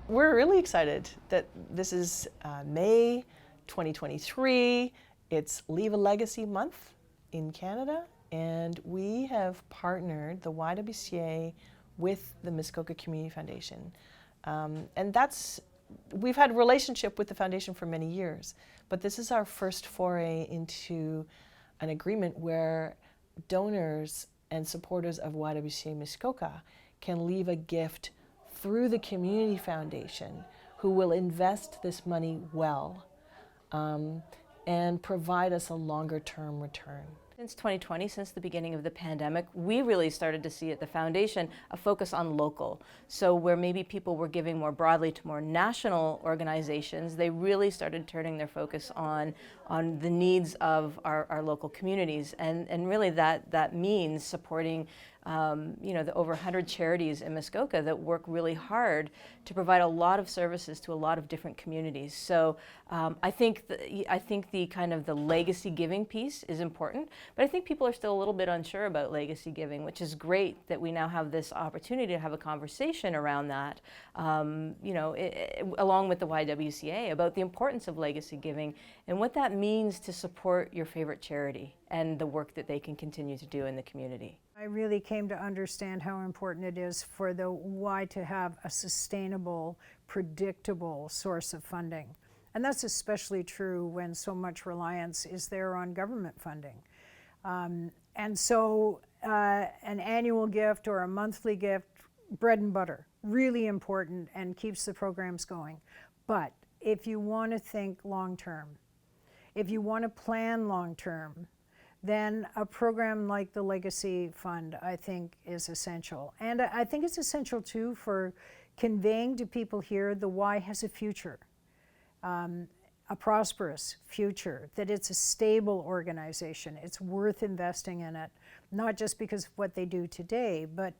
We're really excited that this is May 2023. It's Leave a Legacy Month in Canada, and we have partnered the YWCA with the Muskoka Community Foundation. We've had a relationship with the foundation for many years, but this is our first foray into an agreement where donors and supporters of YWCA Muskoka can leave a gift through the community foundation, who will invest this money well and provide us a longer term return. Since 2020, since the beginning of the pandemic, we really started to see at the foundation a focus on local. So where maybe people were giving more broadly to more national organizations, they really started turning their focus on the needs of our local communities. And really that means supporting the over 100 charities in Muskoka that work really hard to provide a lot of services to a lot of different communities. So I think the kind of the legacy giving piece is important, but I think people are still a little bit unsure about legacy giving, which is great that we now have this opportunity to have a conversation around that, along with the YWCA, about the importance of legacy giving and what that means to support your favorite charity and the work that they can continue to do in the community. I really came to understand how important it is for the Y to have a sustainable, predictable source of funding. And that's especially true when so much reliance is there on government funding. And so an annual gift or a monthly gift, bread and butter, really important and keeps the programs going. But if you want to think long-term, if you want to plan long-term, then a program like the Legacy Fund, I think, is essential. And I think it's essential, too, for conveying to people here the Y has a future, a prosperous future, that it's a stable organization. It's worth investing in it, not just because of what they do today, but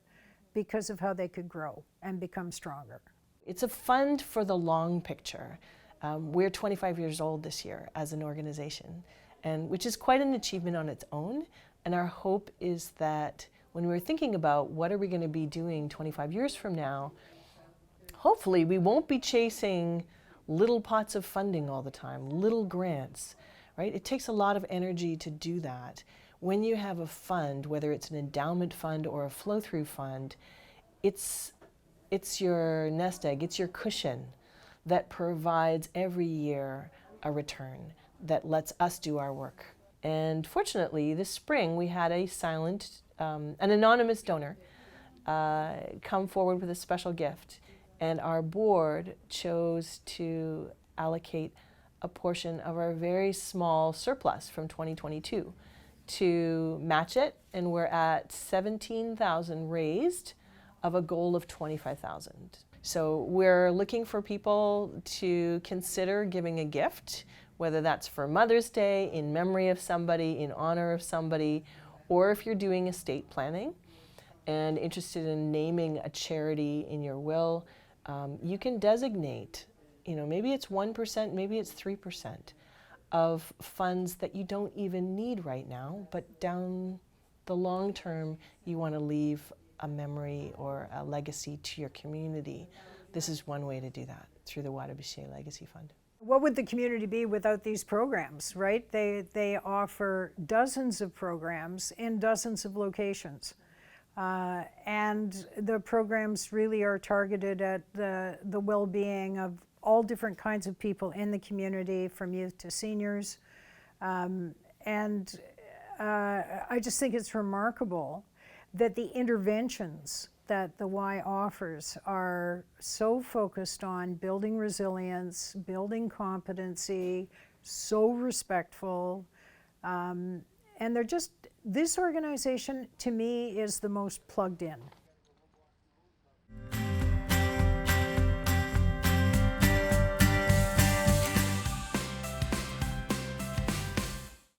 because of how they could grow and become stronger. It's a fund for the long picture. We're 25 years old this year as an organization, which is quite an achievement on its own. And our hope is that when we're thinking about what are we going to be doing 25 years from now, hopefully we won't be chasing little pots of funding all the time, little grants, right? It takes a lot of energy to do that. When you have a fund, whether it's an endowment fund or a flow-through fund, it's your nest egg, it's your cushion that provides every year a return that lets us do our work. And fortunately, this spring we had an anonymous donor come forward with a special gift, and our board chose to allocate a portion of our very small surplus from 2022 to match it, and we're at 17,000 raised of a goal of 25,000. So we're looking for people to consider giving a gift, whether that's for Mother's Day, in memory of somebody, in honor of somebody, or if you're doing estate planning and interested in naming a charity in your will, you can designate, maybe it's 1%, maybe it's 3% of funds that you don't even need right now, but down the long term, you want to leave a memory or a legacy to your community. This is one way to do that, through the YWCA Legacy Fund. What would the community be without these programs, right? They offer dozens of programs in dozens of locations. And the programs really are targeted at the well-being of all different kinds of people in the community, from youth to seniors. I just think it's remarkable that the interventions that the Y offers are so focused on building resilience, building competency, so respectful, and they're just, this organization to me is the most plugged in.